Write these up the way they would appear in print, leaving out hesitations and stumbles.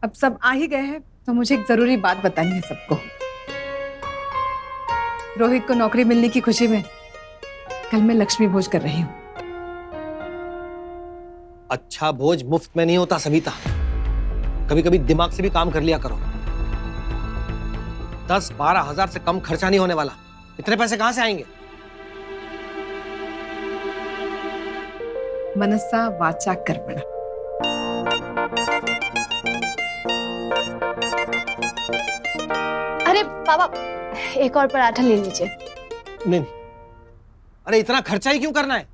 अब सब आ ही गए हैं तो मुझे एक जरूरी बात बतानी है सबको। रोहित को नौकरी मिलने की खुशी में कल मैं लक्ष्मी भोज कर रही हूँ। अच्छा भोज मुफ्त में नहीं होता सविता, कभी कभी दिमाग से भी काम कर लिया करो। 10-12 हजार से कम खर्चा नहीं होने वाला, इतने पैसे कहां से आएंगे? मनसा वाचा कर्मणा। अरे पापा, एक और पराठा ले लीजिए। नहीं, अरे इतना खर्चा ही क्यों करना है?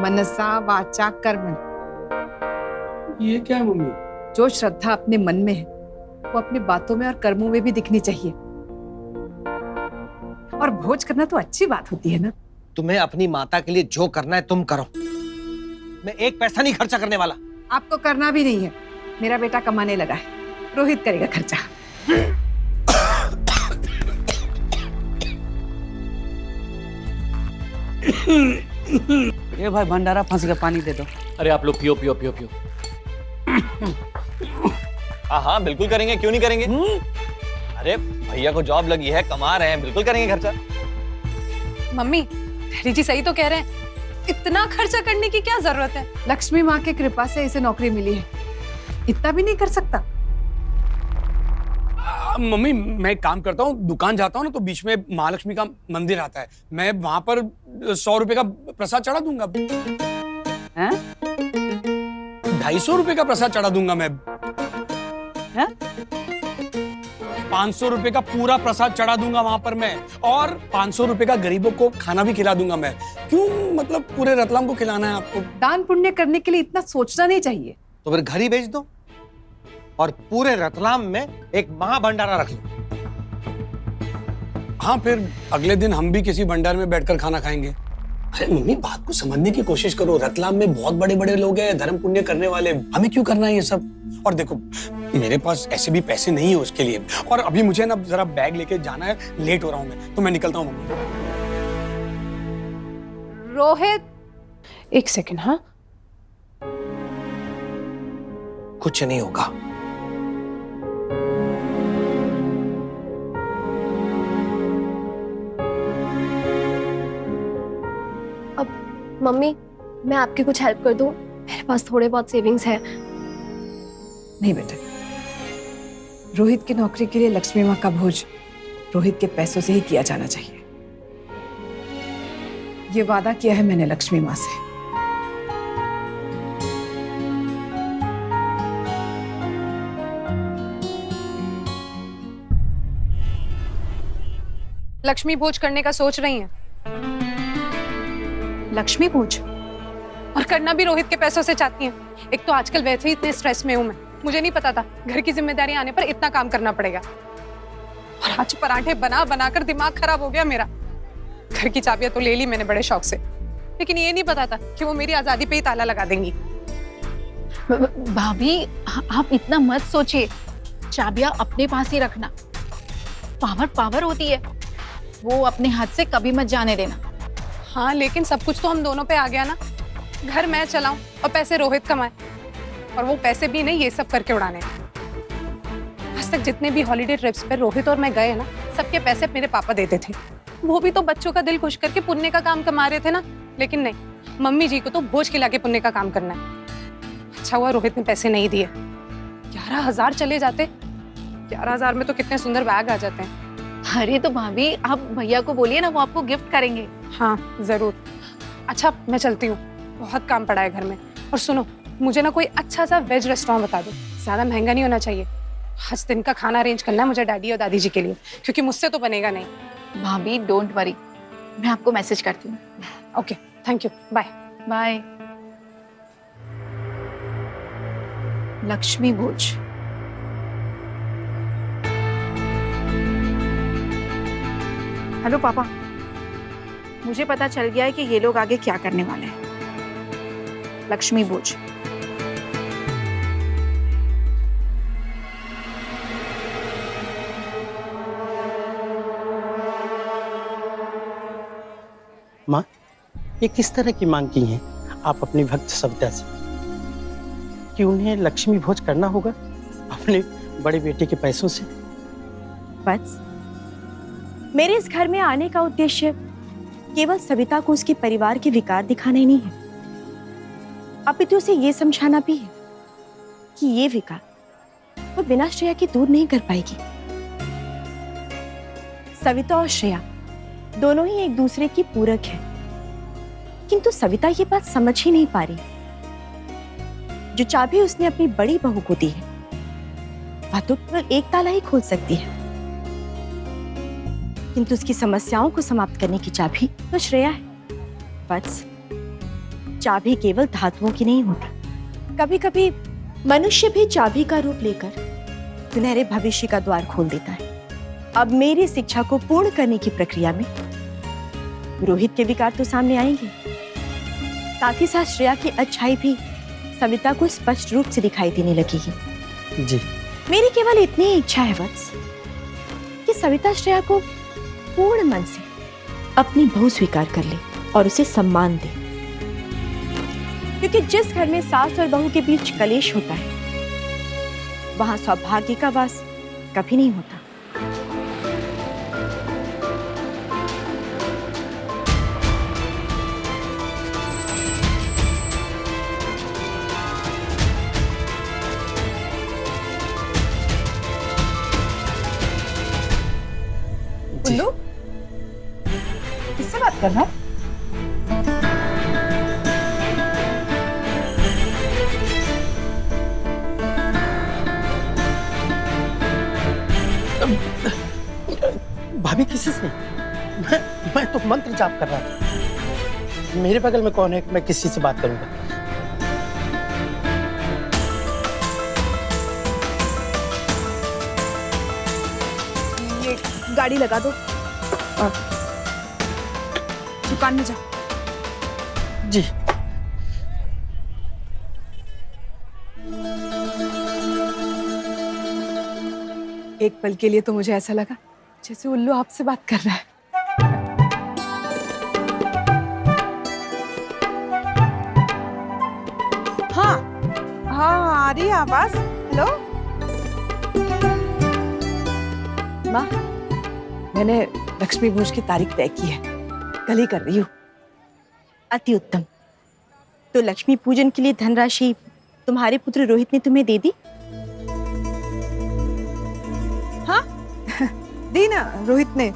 मनसा वाचा कर्मणा। ये क्या है मम्मी? जो श्रद्धा अपने मन में है वो अपनी बातों में और कर्मों में भी दिखनी चाहिए। और भोज करना तो अच्छी बात होती है ना। तुम्हें अपनी माता के लिए जो करना है तुम करो, मैं एक पैसा नहीं खर्चा करने वाला। आपको करना भी नहीं है, मेरा बेटा कमाने लगा है, रोहित करेगा खर्चा। ये भाई भंडारा फंस गया, पानी दे दो। अरे आप लोग पियो पियो पियो पियो। हाँ हाँ बिल्कुल करेंगे, क्यों नहीं करेंगे। अरे भैया को जॉब लगी है, कमा रहे हैं, बिल्कुल करेंगे खर्चा। मम्मी डैडी जी सही तो कह रहे हैं, इतना खर्चा करने की क्या जरूरत है। लक्ष्मी माँ की कृपा से इसे नौकरी मिली है, इतना भी नहीं कर सकता। मम्मी मैं एक काम करता हूँ, दुकान जाता हूँ ना तो बीच में महालक्ष्मी का मंदिर आता है, मैं वहां पर 100 रुपए का प्रसाद चढ़ा दूंगा। हैं? 250 रुपए का प्रसाद चढ़ा दूंगा मैं। हैं? 500 रुपए का पूरा प्रसाद चढ़ा दूंगा वहां पर मैं, और 500 रुपए का गरीबों को खाना भी खिला दूंगा मैं। क्यों, मतलब पूरे रतलाम को खिलाना है आपको। दान पुण्य करने के लिए इतना सोचना नहीं चाहिए। तो फिर घर ही बेच दो और पूरे रतलाम में एक महाभंडारा रख लो। हाँ, फिर अगले दिन हम भी किसी भंडार में बैठकर खाना खाएंगे। अरे मम्मी बात को समझने की कोशिश करो, रतलाम में बहुत बड़े बड़े लोग हैं धर्म पुण्य करने वाले, हमें क्यों करना है ये सब। और देखो मेरे पास ऐसे भी पैसे नहीं है उसके लिए, और अभी मुझे ना जरा बैग लेके जाना है, लेट हो रहा हूँ मैं, तो मैं निकलता हूँ मम्मी। रोहित एक सेकंड। हाँ कुछ नहीं होगा। मम्मी मैं आपकी कुछ हेल्प कर दूं? मेरे पास थोड़े बहुत सेविंग्स है। नहीं बेटा, रोहित की नौकरी के लिए लक्ष्मी माँ का भोज रोहित के पैसों से ही किया जाना चाहिए। ये वादा किया है मैंने लक्ष्मी माँ से। लक्ष्मी भोज करने का सोच रही हैं? लक्ष्मी भोज? और करना भी रोहित के पैसों से चाहती हैं। एक तो आजकल वैसे ही इतने स्ट्रेस में हूं मैं, मुझे नहीं पता था घर की जिम्मेदारी आने पर इतना काम करना पड़ेगा। और आज पराठे बना बनाकर दिमाग खराब हो गया मेरा। घर की चाबियां तो ले ली मैंने बड़े शौक से, लेकिन ये नहीं पता था कि वो मेरी आजादी पे ही ताला लगा देंगी। भाभी आप इतना मत सोचिए, चाबियां अपने पास ही रखना। पावर पावर होती है, वो अपने हाथ से कभी मत जाने देना। हाँ लेकिन सब कुछ तो हम दोनों पे आ गया ना। घर मैं चलाऊं और पैसे रोहित कमाए, और वो पैसे भी नहीं ये सब करके उड़ाने। आज तक जितने भी हॉलीडे ट्रिप्स पे रोहित और मैं गए ना, सबके पैसे मेरे पापा देते थे। वो भी तो बच्चों का दिल खुश करके पुण्य का काम कमा रहे थे ना। लेकिन नहीं, मम्मी जी को तो भोज खिला के पुण्य का काम करना है। अच्छा हुआ रोहित ने पैसे नहीं दिए, 11,000 चले जाते। 11,000 में तो कितने सुंदर बैग आ जाते हैं। अरे तो भाभी आप भैया को बोलिए ना, वो आपको गिफ्ट करेंगे। हाँ जरूर। अच्छा मैं चलती हूँ, बहुत काम पड़ा है घर में। और सुनो, मुझे ना कोई अच्छा सा वेज रेस्टोरेंट बता दो, ज्यादा महंगा नहीं होना चाहिए। आज दिन का खाना अरेंज करना है मुझे डैडी और दादी जी के लिए, क्योंकि मुझसे तो बनेगा नहीं। भाभी डोंट वरी, मैं आपको मैसेज करती हूँ। Okay thank you, bye bye. Lakshmi Bhoj. Hello पापा, मुझे पता चल गया है कि ये लोग आगे क्या करने वाले हैं। लक्ष्मी भोज। माँ, ये किस तरह की मांग की है आप अपनी भक्त सविता से कि उन्हें लक्ष्मी भोज करना होगा? अपने बड़े बेटे के पैसों से। बस मेरे इस घर में आने का उद्देश्य केवल सविता को उसके परिवार के विकार दिखाना ही नहीं है, अपितु उसे ये समझाना भी है कि ये विकार वो बिना श्रेया के दूर नहीं कर पाएगी। सविता और श्रेया दोनों ही एक दूसरे की पूरक है, किंतु सविता ये बात समझ ही नहीं पा रही। जो चाबी उसने अपनी बड़ी बहू को दी है वह तो केवल एक ताला ही खोल सकती है, किंतु उसकी समस्याओं को समाप्त करने की चाबी तो श्रेया है। बस चाबी केवल धातुओं की नहीं होती, कभी कभी मनुष्य भी चाबी का रूप लेकर सुनहरे भविष्य का द्वार खोल देता है। अब मेरी शिक्षा को पूर्ण करने की प्रक्रिया में रोहित के विकार तो सामने आएंगे, साथ ही साथ श्रेया की अच्छाई भी सविता को स्पष्ट रूप से दिखाई देने लगेगी। जी मेरी केवल इतनी ही इच्छा है वत्स कि सविता श्रेया को पूर्ण मन से अपनी बहू स्वीकार कर ले और उसे सम्मान दे, क्योंकि जिस घर में सास और बहू के बीच कलेश होता है वहां सौभाग्य का वास कभी नहीं होता। उल्लू, किससे बात कर रहा है? भाभी किसी से? मैं तो मंत्र जाप कर रहा था। मेरे बगल में कौन है कि मैं किसी से बात करूंगा? ये गाड़ी लगा दो, दुकान में जाओ। जी एक पल के लिए तो मुझे ऐसा लगा जैसे उल्लू आपसे बात कर रहा है। हाँ हाँ, आ रही है आवाज। हेलो माँ, मैंने लक्ष्मी भोज की तारीख तय की है, कल ही कर रही हूँ। अति उत्तम। तो लक्ष्मी पूजन के लिए धनराशि तुम्हारे पुत्र रोहित ने तुम्हें दे दी? हाँ दी ना रोहित ने।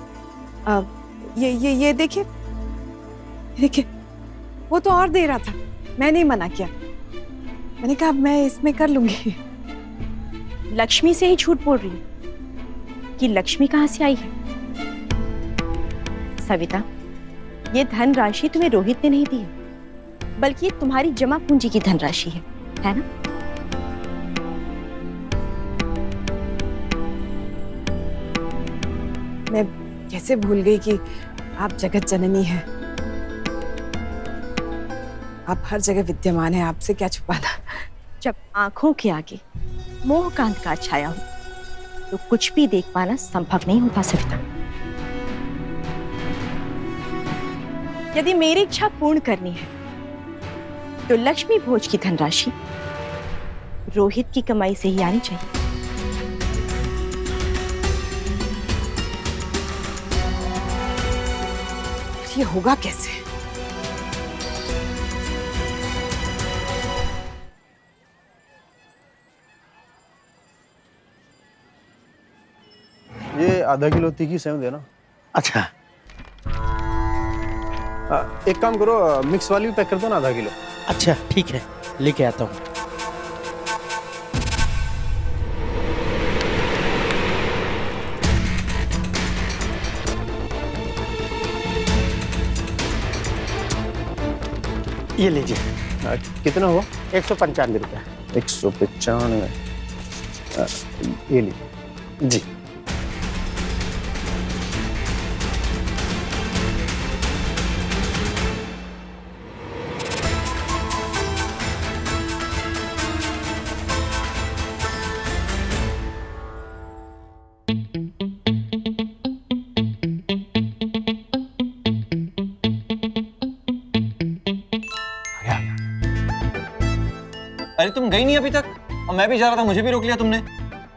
ये देखिए देखिए, वो तो और दे रहा था, मैंने ही मना किया। मैंने कहा मैं इसमें कर लूंगी। लक्ष्मी से ही झूठ बोल रही है कि लक्ष्मी कहाँ से आई है? सविता, ये धनराशि तुम्हें रोहित ने नहीं दी है, बल्कि ये तुम्हारी जमा पूंजी की धनराशि है ना? मैं कैसे भूल गई कि आप जगत जननी हैं। आप हर जगह विद्यमान हैं, आपसे क्या छुपाना। जब आंखों के आगे मोह का अंधकार छाया हो तो कुछ भी देख पाना संभव नहीं होता सविता। यदि मेरी इच्छा पूर्ण करनी है तो लक्ष्मी भोज की धनराशि रोहित की कमाई से ही आनी चाहिए। ये होगा कैसे? ये आधा किलो तीखी सेव देना। अच्छा, एक काम करो, मिक्स वाली भी पैक कर दो ना, आधा किलो। अच्छा ठीक है, लेके आता हूँ। ये लीजिए। कितना हुआ? 195 रुपया। 195। ये लीजिए जी। अरे तुम गई नहीं अभी तक, और मैं भी जा रहा था, मुझे भी रोक लिया तुमने।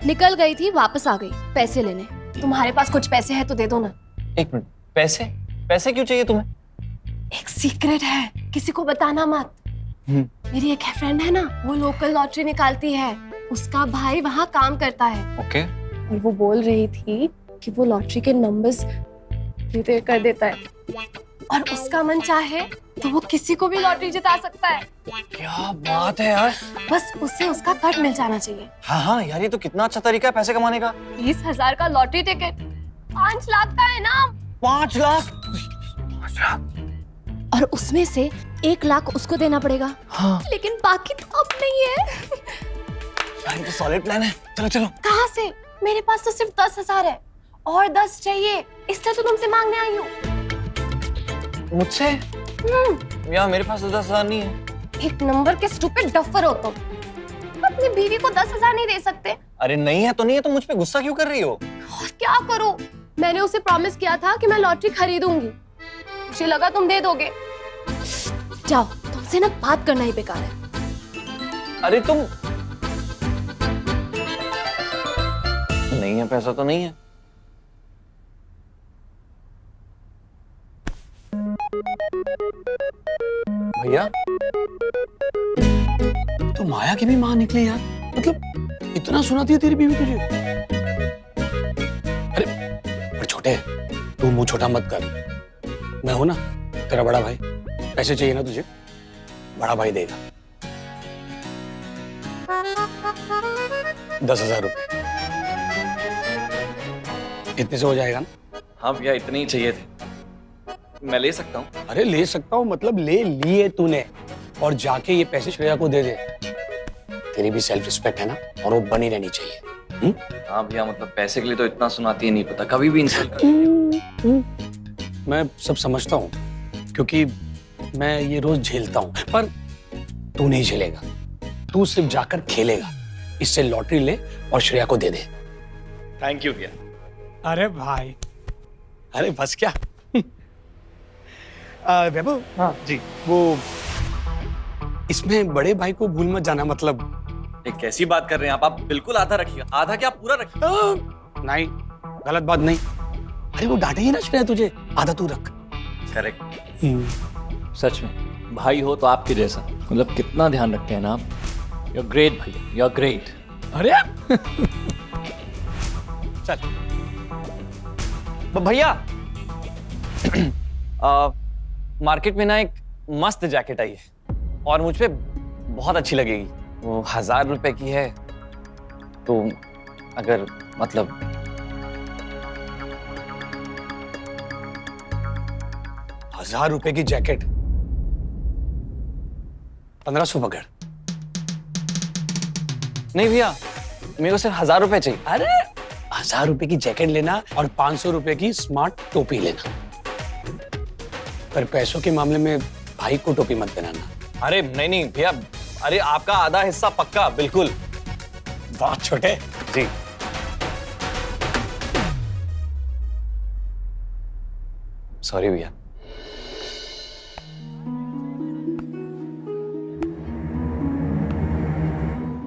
निकल गई थी, वापस आ गई पैसे लेने। तुम्हारे पास कुछ पैसे है तो दे दो ना। एक मिनट, पैसे? पैसे क्यों चाहिए तुम्हें? एक सीक्रेट है, किसी को बताना मत। मेरी एक फ्रेंड है ना, वो लोकल लॉटरी निकालती है, उसका भाई वहाँ काम करता है। ओके। और वो बोल रही थी कि वो लॉटरी के नंबर्स तय कर देता है, और उसका मन चाहे तो वो किसी को भी लॉटरी जिता सकता है। क्या बात है यार। बस उससे उसका कट मिल जाना चाहिए। हाँ हाँ यार, ये तो कितना अच्छा तरीका है पैसे कमाने का। 20,000 का लॉटरी टिकट, 5 लाख का इनाम। 5 लाख? और उसमें से 1 लाख उसको देना पड़ेगा। हाँ। लेकिन बाकी तो अब नहीं है। यार ये तो सॉलिड प्लान है। चलो चलो। कहाँ से? मेरे पास तो सिर्फ 10,000 है और 10 चाहिए, इसलिए तो तुमसे मांगने आई हूँ। मुझसे? यार मेरे पास तो 10,000 नहीं है। एक नंबर के स्टूपिड डफर हो तुम। अपनी बीवी को 10,000 नहीं दे सकते? अरे नहीं है तो नहीं है, तो मुझ पे गुस्सा क्यों कर रही हो? और क्या करूं? मैंने उसे प्रॉमिस किया था कि मैं लॉटरी खरीदूंगी, मुझे लगा तुम दे दोगे। जाओ, तुमसे ना बात करना ही बेकार है। अरे तुम, नहीं है पैसा तो नहीं है। भैया तो माया की भी माँ निकली यार, मतलब इतना सुनाती है तेरी बीवी तुझे। अरे पर छोटे, तू मुंह छोटा मत कर, मैं हूं ना तेरा बड़ा भाई। पैसे चाहिए ना तुझे, बड़ा भाई देगा। 10,000 रुपए इतने से हो जाएगा ना? हाँ भैया, इतने ही चाहिए थे, मैं ले सकता हूँ। अरे ले सकता हूँ मतलब ले लिए तूने, और जाके ये पैसे श्रेया को दे दे। तेरी भी सेल्फ रिस्पेक्ट है ना, और वो बनी रहनी चाहिए। हाँ भैया, मतलब पैसे के लिए तो इतना सुनाती है, नहीं पता कभी भी इंसल्ट कर। मैं सब समझता हूँ, क्योंकि मैं ये रोज झेलता हूँ, पर तू नहीं झेलेगा। तू सिर्फ जाकर खेलेगा, इससे लॉटरी ले और श्रेया को दे दे। थैंक यू भैया। अरे भाई, अरे बस क्या। वैभव, हाँ जी, वो इसमें बड़े भाई को भूल मत जाना। मतलब ये कैसी बात कर रहे हैं आप बिल्कुल आधा रखिएगा। आधा क्या, पूरा रखिएगा। नहीं, गलत बात नहीं। अरे वो डांटेगी ना श्रेया तुझे, आधा तू रख। करेक्ट। सच में भाई हो तो आपके जैसा, मतलब कितना ध्यान रखते हैं ना आप। यू आर ग्रेट भैया, यू आर ग्रेट। अरे चल भैया, मार्केट में ना एक मस्त जैकेट आई है और मुझ पे बहुत अच्छी लगेगी। वो 1,000 रुपए की है, तो अगर मतलब 1,000 रुपए की जैकेट 1500 पकड़। नहीं भैया, मेरे को सिर्फ 1,000 रुपए चाहिए। अरे 1,000 रुपए की जैकेट लेना और 500 रुपए की स्मार्ट टोपी लेना, पर पैसों के मामले में भाई को टोपी मत पहनाना। अरे नहीं नहीं भैया, अरे आपका आधा हिस्सा पक्का, बिल्कुल। बहुत छोटे जी। सॉरी भैया।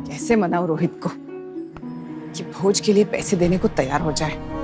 कैसे मनाऊं रोहित को कि भोज के लिए पैसे देने को तैयार हो जाए।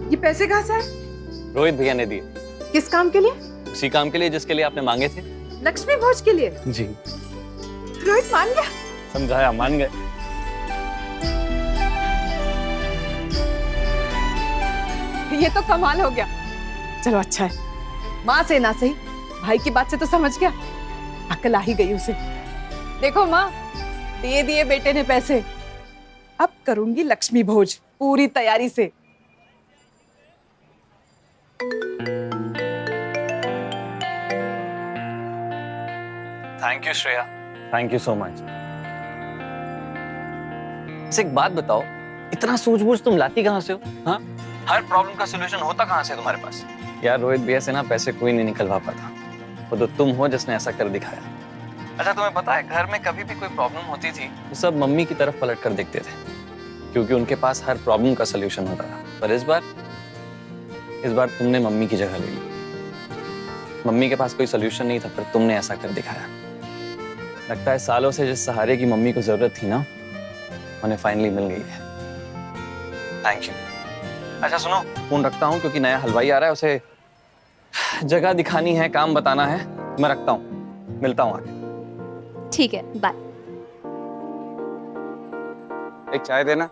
ये पैसे कहाँ से आए? रोहित भैया ने दिए। किस काम के लिए? उसी काम के लिए जिसके लिए आपने मांगे थे। लक्ष्मी भोज के लिए? जी। रोहित मान गया? समझाया, मान गए। ये तो कमाल हो गया। चलो अच्छा है, माँ से ना सही भाई की बात से तो समझ गया, अकल आ ही गई उसे। देखो माँ, दे दिए बेटे ने पैसे, अब करूंगी लक्ष्मी भोज पूरी तैयारी से। Thank you Shreya, thank you so much. एक बात बताओ, इतना सूझबूझ तुम लाती कहाँ से हो? हाँ, हर प्रॉब्लम का सलूशन होता कहाँ से तुम्हारे पास? यार रोहित भैया से ना पैसे कोई नहीं निकलवा पाता, वो तो तुम हो जिसने ऐसा कर दिखाया। अच्छा तुम्हें पता है, घर में कभी भी कोई प्रॉब्लम होती थी तो सब मम्मी की तरफ पलट कर देखते थे, क्योंकि उनके पास हर प्रॉब्लम का सलूशन होता था। पर इस बार तुमने मम्मी की जगह ले ली। मम्मी के पास कोई सलूशन नहीं था, पर तुमने ऐसा कर दिखाया। लगता है सालों से जिस सहारे की मम्मी को जरूरत थी ना, उन्हें फाइनली मिल गई है। Thank you. अच्छा सुनो, फोन रखता हूँ क्योंकि नया हलवाई आ रहा है, उसे जगह दिखानी है, काम बताना है। मैं रखता हूँ, मिलता हूँ आगे। ठीक है, बाय। एक चाय देना।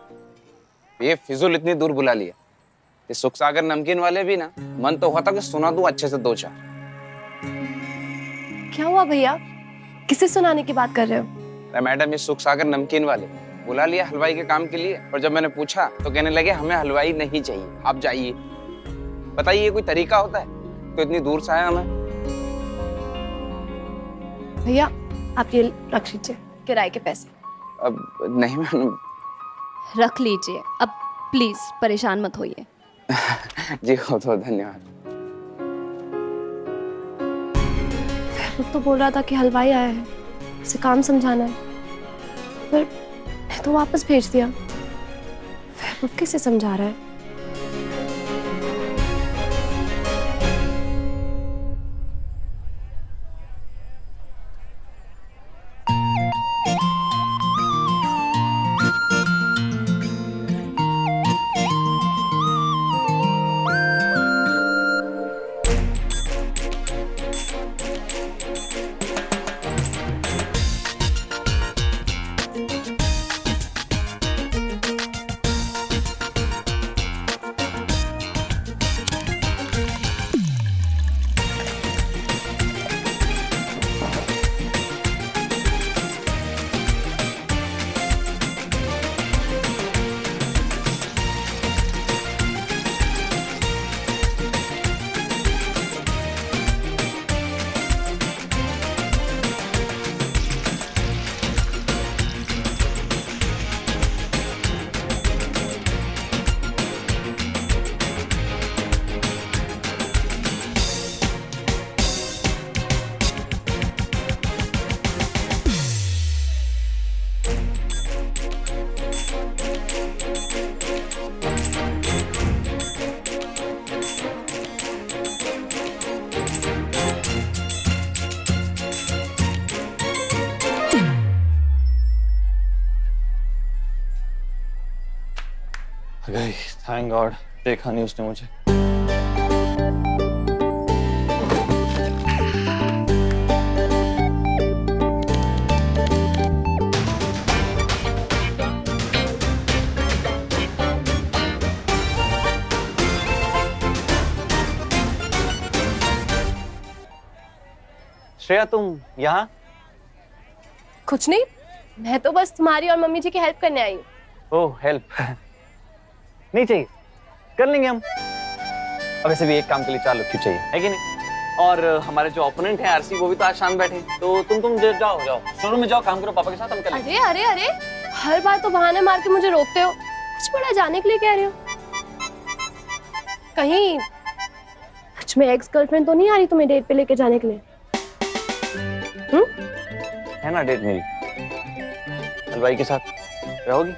ये फिजूल इतनी दूर बुला लिया। ये सुख सागर नमकीन वाले भी ना, मन तो हुआ था कि सुना दूं अच्छे से दो चार। क्या हुआ भैया, किसे सुनाने की बात कर रहे हो? अरे मैडम, ये सुख सागर नमकीन वाले बुला लिया हलवाई के काम के लिए, और जब मैंने पूछा तो कहने लगे हमें हलवाई नहीं चाहिए, आप जाइए। बताइए ये कोई तरीका होता है? तो इतनी दूर से आया मैं। भैया आप ये रख लीजिए, किराए के पैसे। अब नहीं मैडम। रख लीजिए अब, प्लीज परेशान मत होइए। जी बहुत बहुत धन्यवाद। तो बोल रहा था कि हलवाई आया है, इसे काम समझाना है, पर मैं तो वापस भेज दिया। फिर किसे समझा रहा है? गई, थैंक गॉड, देखा नहीं उसने मुझे। श्रेया तुम यहाँ? कुछ नहीं, मैं तो बस तुम्हारी और मम्मी जी की हेल्प करने आई हूँ। ओह हेल्प नहीं चाहिए, कर लेंगे हम। अब वैसे भी एक काम के लिए 4 लोग क्यों चाहिए, है कि नहीं? और हमारे जो ओपोनेंट है आरसी, वो भी तो आज शाम बैठे, तो तुम जाओ शोरूम में जाओ, काम करो पापा के साथ, हम कर लेंगे। अरे अरे अरे, हर बार तो बहाने मार के मुझे रोकते हो। कुछ बड़ा जाने के लिए कह रहे हो? कहीं सच में एक्स गर्लफ्रेंड तो नहीं आ रही तुम्हें डेट पे लेके जाने के लिए? है ना डेट मेरी हलवाई के साथ, रहोगी?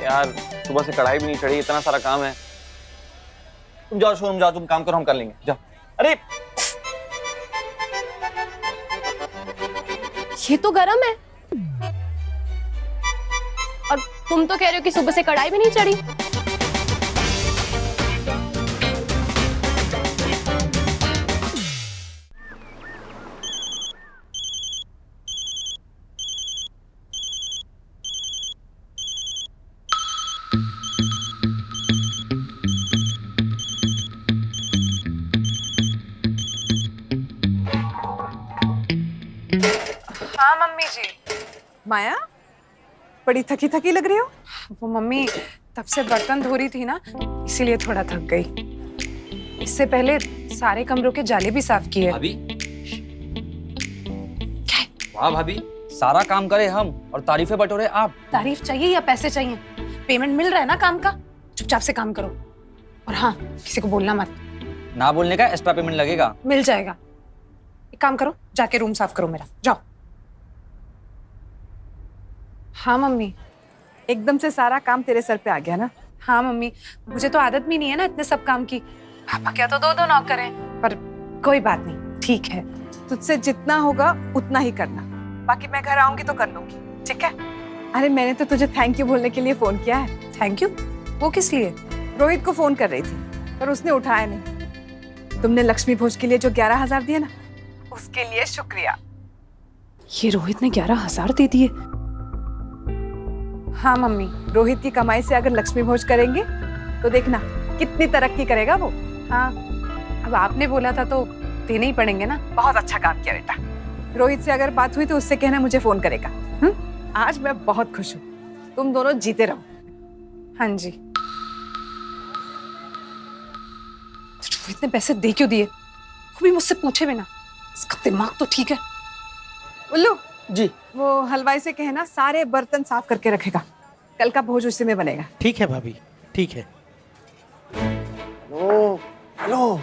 यार सुबह से कढ़ाई भी नहीं चढ़ी, इतना सारा काम है। तुम जाओ शोरूम जाओ, तुम काम करो, हम कर लेंगे, जाओ। अरे ये तो गरम है, और तुम तो कह रहे हो कि सुबह से कढ़ाई भी नहीं चढ़ी। हाँ मम्मी जी। माया, बड़ी थकी थकी लग रही हो। वो मम्मी तब से बर्तन धो रही थी ना, इसीलिए थोड़ा थक गई। इससे पहले सारे कमरों के जाले भी साफ किए। अभी वाह भाभी, सारा काम करे हम और तारीफें बटोरे आप। तारीफ चाहिए या पैसे चाहिए? पेमेंट मिल रहा है ना काम का, चुपचाप से काम करो। और हाँ, किसी को बोलना मत। ना बोलने का एक्स्ट्रा पेमेंट लगेगा। मिल जाएगा। एक काम करो, जाके रूम साफ करो मेरा, जाओ। हाँ मम्मी। एकदम से सारा काम तेरे सर पे आ गया ना? हाँ मम्मी, मुझे तो आदत भी नहीं है ना इतने सब काम की। पापा क्या तो 2-2 नौकर हैं, पर कोई बात नहीं, ठीक है। तुझसे जितना होगा उतना ही करना, बाकी मैं घर आऊंगी तो कर लूंगी, ठीक है? अरे मैंने तो तुझे थैंक यू बोलने के लिए फोन किया है। Thank you? वो किस लिए? रोहित को फोन कर रही थी पर उसने उठाया नहीं। तुमने लक्ष्मी भोज के लिए जो 11,000 दिए ना, उसके लिए शुक्रिया। ये रोहित ने 11,000 दे दिए? हाँ मम्मी। रोहित की कमाई से अगर लक्ष्मी भोज करेंगे तो देखना कितनी तरक्की करेगा वो। हाँ, अब आपने बोला था तो देने ही पड़ेंगे ना। बहुत अच्छा काम किया बेटा। रोहित से अगर बात हुई तो उससे कहना मुझे फोन करेगा। आज मैं बहुत खुश हूँ, तुम दोनों जीते रहो। हाँ जी। रोहित ने पैसे दे क्यों दिए, वो भी मुझसे पूछे बिना? इसका दिमाग तो ठीक है। उल्लू जी। वो हलवाई से कहना सारे बर्तन साफ करके रखेगा, कल का भोज उसी में बनेगा। ठीक है भाभी, ठीक है। Hello hello